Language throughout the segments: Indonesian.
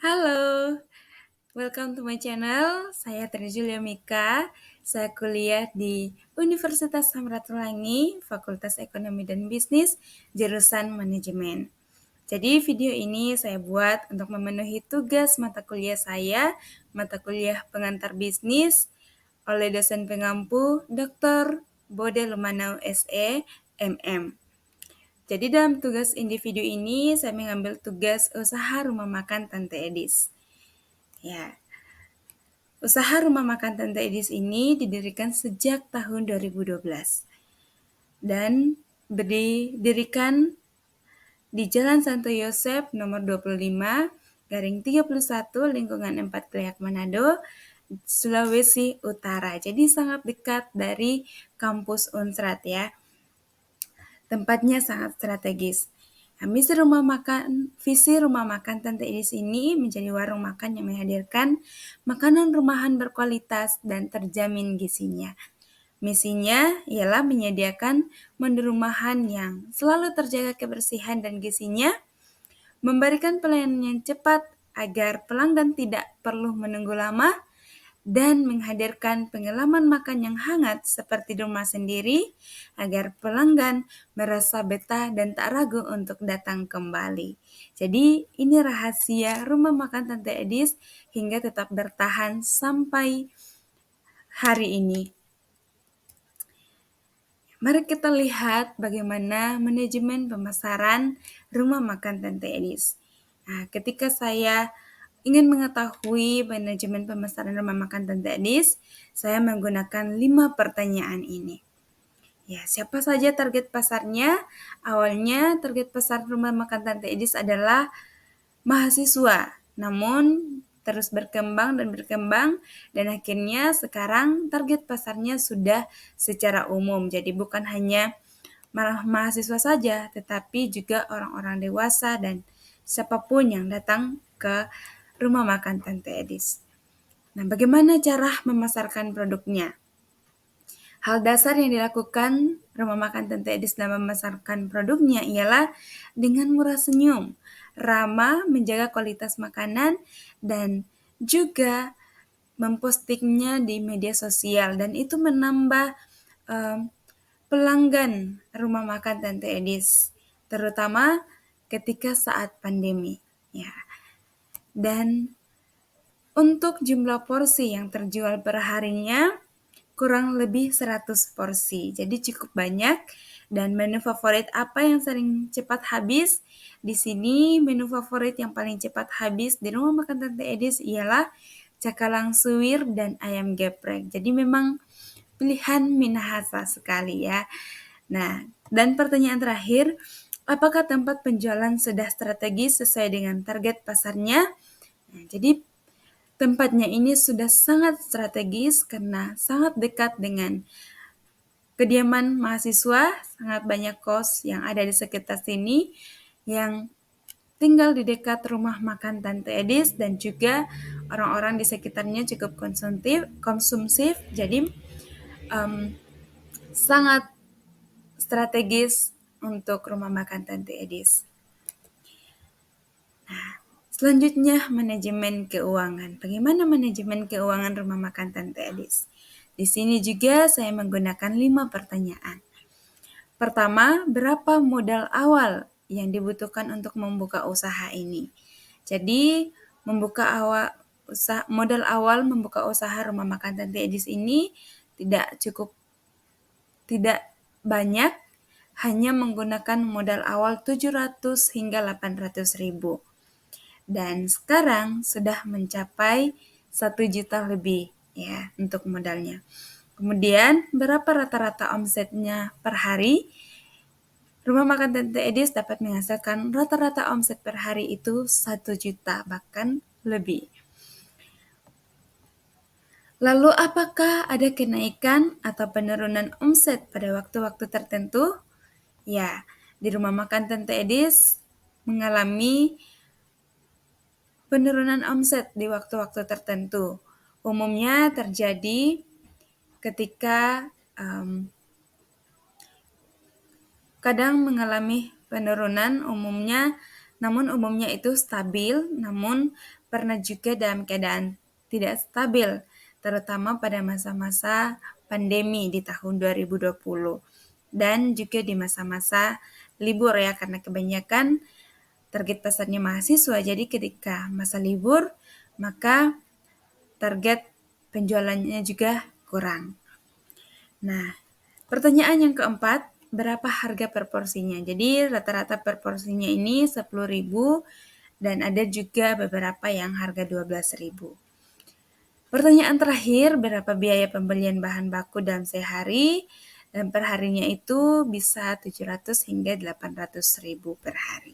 Halo, welcome to my channel. Saya Tri Julia Mika. Saya kuliah di Universitas Samratulangi, Fakultas Ekonomi dan Bisnis, jurusan Manajemen. Jadi video ini saya buat untuk memenuhi tugas mata kuliah saya, mata kuliah pengantar bisnis, oleh dosen pengampu Dr. Bode Lumanau SE, MM. Jadi dalam tugas individu ini saya mengambil tugas usaha rumah makan Tante Edis. Ya, usaha rumah makan Tante Edis ini didirikan sejak tahun 2012 dan didirikan di Jalan Santo Yosef nomor 25 garing 31 lingkungan 4 Kliak Manado, Sulawesi Utara. Jadi sangat dekat dari kampus Unsrat ya. Tempatnya sangat strategis. Visi rumah makan Tante Edis ini menjadi warung makan yang menghadirkan makanan rumahan berkualitas dan terjamin gizinya. Misinya ialah menyediakan menu rumahan yang selalu terjaga kebersihan dan gizinya, memberikan pelayanan yang cepat agar pelanggan tidak perlu menunggu lama, dan menghadirkan pengalaman makan yang hangat seperti di rumah sendiri agar pelanggan merasa betah dan tak ragu untuk datang kembali. Jadi ini rahasia rumah makan Tante Edis hingga tetap bertahan sampai hari ini. Mari kita lihat bagaimana manajemen pemasaran rumah makan Tante Edis. Nah, ketika saya ingin mengetahui manajemen pemasaran rumah makan Tante Edis, saya menggunakan 5 pertanyaan ini. Ya, siapa saja target pasarnya? Awalnya target pasar rumah makan Tante Edis adalah mahasiswa, namun terus berkembang dan akhirnya sekarang target pasarnya sudah secara umum. Jadi bukan hanya mahasiswa saja, tetapi juga orang-orang dewasa dan siapapun yang datang ke rumah makan Tante Edis. Nah, bagaimana cara memasarkan produknya? Hal dasar yang dilakukan rumah makan Tante Edis dalam memasarkan produknya ialah dengan murah senyum, ramah, menjaga kualitas makanan, dan juga mempostingnya di media sosial. Dan itu menambah pelanggan rumah makan Tante Edis, terutama ketika saat pandemi. Ya. Dan untuk jumlah porsi yang terjual per harinya kurang lebih 100 porsi. Jadi cukup banyak. Dan menu favorit apa yang sering cepat habis? Di sini menu favorit yang paling cepat habis di rumah makan Tante Edis ialah cakalang suwir dan ayam geprek. Jadi memang pilihan minahasa sekali ya. Nah, dan pertanyaan terakhir, apakah tempat penjualan sudah strategis sesuai dengan target pasarnya? Nah, jadi tempatnya ini sudah sangat strategis karena sangat dekat dengan kediaman mahasiswa, sangat banyak kos yang ada di sekitar sini yang tinggal di dekat rumah makan Tante Edis dan juga orang-orang di sekitarnya cukup konsumsif jadi sangat strategis untuk rumah makan Tante Edis. Selanjutnya, manajemen keuangan. Bagaimana manajemen keuangan rumah makan Tante Edis? Di sini juga saya menggunakan 5 pertanyaan. Pertama, berapa modal awal yang dibutuhkan untuk membuka usaha ini? Jadi, modal awal membuka usaha rumah makan Tante Edis ini tidak banyak, hanya menggunakan modal awal 700 hingga 800 ribu. Dan sekarang sudah mencapai 1 juta lebih ya untuk modalnya. Kemudian berapa rata-rata omsetnya per hari? Rumah makan Tante Edis dapat menghasilkan rata-rata omset per hari itu 1 juta bahkan lebih. Lalu apakah ada kenaikan atau penurunan omset pada waktu-waktu tertentu? Ya, di rumah makan Tante Edis mengalami penurunan omset di waktu-waktu tertentu. Umumnya terjadi ketika kadang mengalami penurunan umumnya namun umumnya itu stabil, namun pernah juga dalam keadaan tidak stabil, terutama pada masa-masa pandemi di tahun 2020 dan juga di masa-masa libur ya, karena kebanyakan target pasarnya mahasiswa. Jadi ketika masa libur, maka target penjualannya juga kurang. Nah, pertanyaan yang keempat, berapa harga per porsinya? Jadi rata-rata per porsinya ini 10.000 dan ada juga beberapa yang harga 12.000. Pertanyaan terakhir, berapa biaya pembelian bahan baku dalam sehari? Dan per harinya itu bisa 700 hingga 800.000 per hari.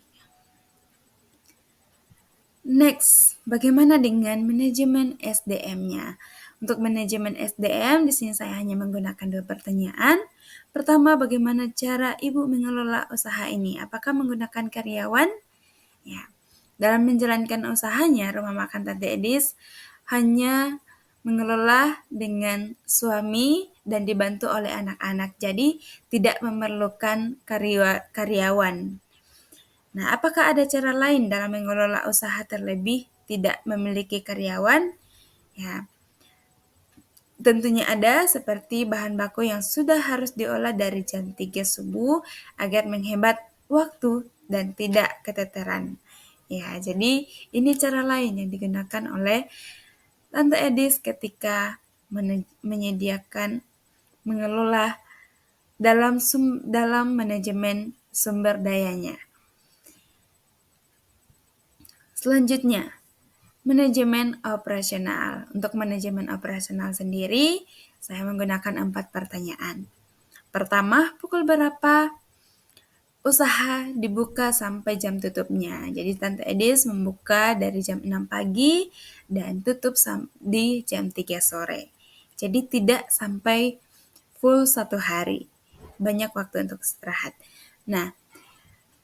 Next, bagaimana dengan manajemen SDM-nya? Untuk manajemen SDM, di sini saya hanya menggunakan 2 pertanyaan. Pertama, bagaimana cara Ibu mengelola usaha ini? Apakah menggunakan karyawan? Ya. Dalam menjalankan usahanya, Rumah Makan Tante Edis hanya mengelola dengan suami dan dibantu oleh anak-anak. Jadi, tidak memerlukan karyawan. Nah, apakah ada cara lain dalam mengelola usaha terlebih tidak memiliki karyawan? Ya, tentunya ada, seperti bahan baku yang sudah harus diolah dari jam 3 subuh agar menghemat waktu dan tidak keteteran. Ya, jadi ini cara lain yang digunakan oleh Tante Edis ketika menyediakan mengelola dalam manajemen sumber dayanya. Selanjutnya, manajemen operasional. Untuk manajemen operasional sendiri, saya menggunakan 4 pertanyaan. Pertama, pukul berapa usaha dibuka sampai jam tutupnya? Jadi Tante Edis membuka dari jam 6 pagi dan tutup di jam 3 sore. Jadi tidak sampai full 1 hari. Banyak waktu untuk istirahat. Nah,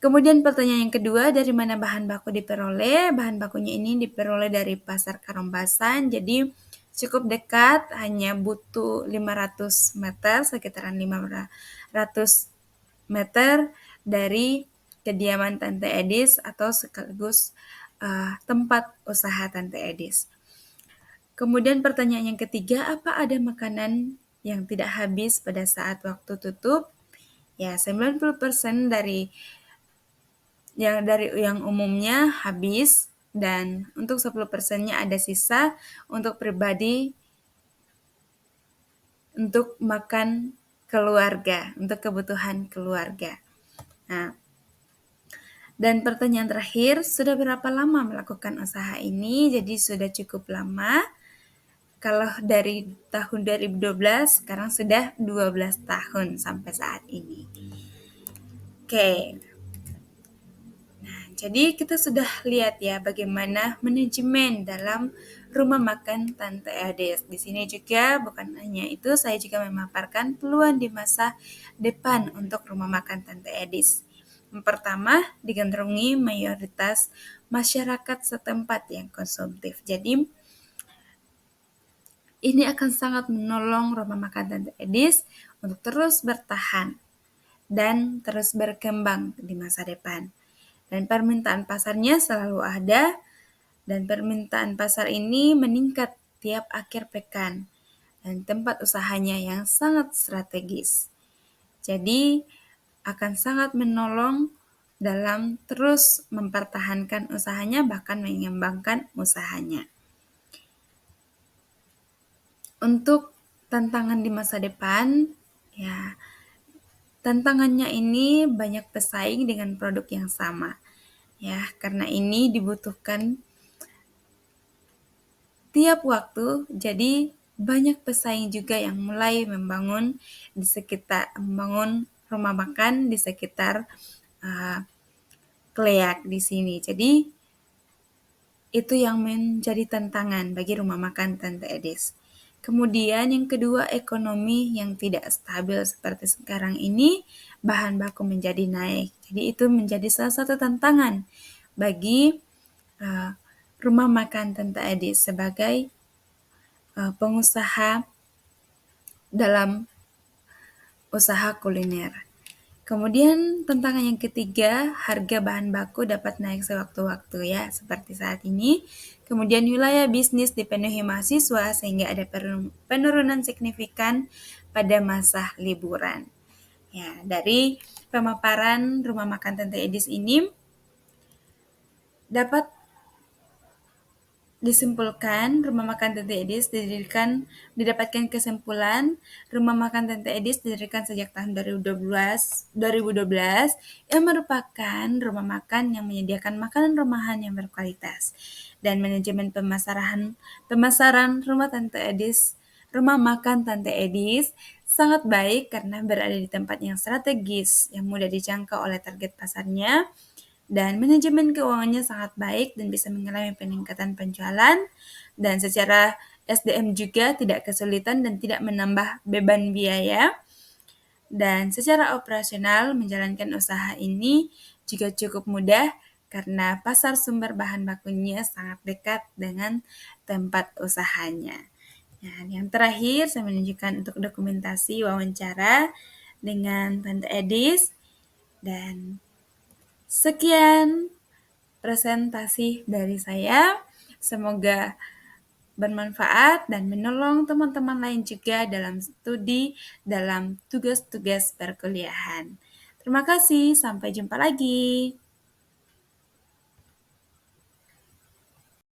kemudian pertanyaan yang kedua, dari mana bahan baku diperoleh? Bahan bakunya ini diperoleh dari pasar Karombasan, jadi cukup dekat, hanya butuh 500 meter, sekitaran 500 meter dari kediaman Tante Edis atau sekaligus tempat usaha Tante Edis. Kemudian pertanyaan yang ketiga, apa ada makanan yang tidak habis pada saat waktu tutup? Ya, 90% dari yang umumnya habis dan untuk 10%-nya ada sisa untuk pribadi, untuk makan keluarga, untuk kebutuhan keluarga. Nah, dan pertanyaan terakhir, sudah berapa lama melakukan usaha ini? Jadi sudah cukup lama. Kalau dari tahun 2012, sekarang sudah 12 tahun sampai saat ini. Oke. Jadi kita sudah lihat ya bagaimana manajemen dalam rumah makan Tante Edis. Di sini juga bukan hanya itu, saya juga memaparkan peluang di masa depan untuk rumah makan Tante Edis. Yang pertama, digandrungi mayoritas masyarakat setempat yang konsumtif. Jadi ini akan sangat menolong rumah makan Tante Edis untuk terus bertahan dan terus berkembang di masa depan. Dan permintaan pasarnya selalu ada, dan permintaan pasar ini meningkat tiap akhir pekan, dan tempat usahanya yang sangat strategis. Jadi, akan sangat menolong dalam terus mempertahankan usahanya, bahkan mengembangkan usahanya. Untuk tantangan di masa depan, ya, tantangannya ini banyak pesaing dengan produk yang sama. Ya, karena ini dibutuhkan tiap waktu, jadi banyak pesaing juga yang mulai membangun rumah makan di sekitar Kleak di sini. Jadi itu yang menjadi tantangan bagi rumah makan Tante Edis. Kemudian yang kedua, ekonomi yang tidak stabil seperti sekarang ini, bahan baku menjadi naik. Jadi itu menjadi salah satu tantangan bagi rumah makan Tante Edis sebagai pengusaha dalam usaha kuliner. Kemudian tantangan yang ketiga, harga bahan baku dapat naik sewaktu-waktu ya, seperti saat ini. Kemudian wilayah bisnis dipenuhi mahasiswa sehingga ada penurunan signifikan pada masa liburan. Ya, dari pemaparan rumah makan Tante Edis ini dapat disimpulkan, rumah makan Tante Edis didapatkan kesimpulan, rumah makan Tante Edis didirikan sejak tahun 2012 yang merupakan rumah makan yang menyediakan makanan rumahan yang berkualitas. Dan manajemen pemasaran rumah makan Tante Edis sangat baik karena berada di tempat yang strategis, yang mudah dijangkau oleh target pasarnya, dan manajemen keuangannya sangat baik dan bisa mengalami peningkatan penjualan, dan secara SDM juga tidak kesulitan dan tidak menambah beban biaya, dan secara operasional menjalankan usaha ini juga cukup mudah karena pasar sumber bahan bakunya sangat dekat dengan tempat usahanya. Nah, yang terakhir saya menunjukkan untuk dokumentasi wawancara dengan Tante Edis, dan sekian presentasi dari saya. Semoga bermanfaat dan menolong teman-teman lain juga dalam studi, dalam tugas-tugas perkuliahan. Terima kasih, sampai jumpa lagi.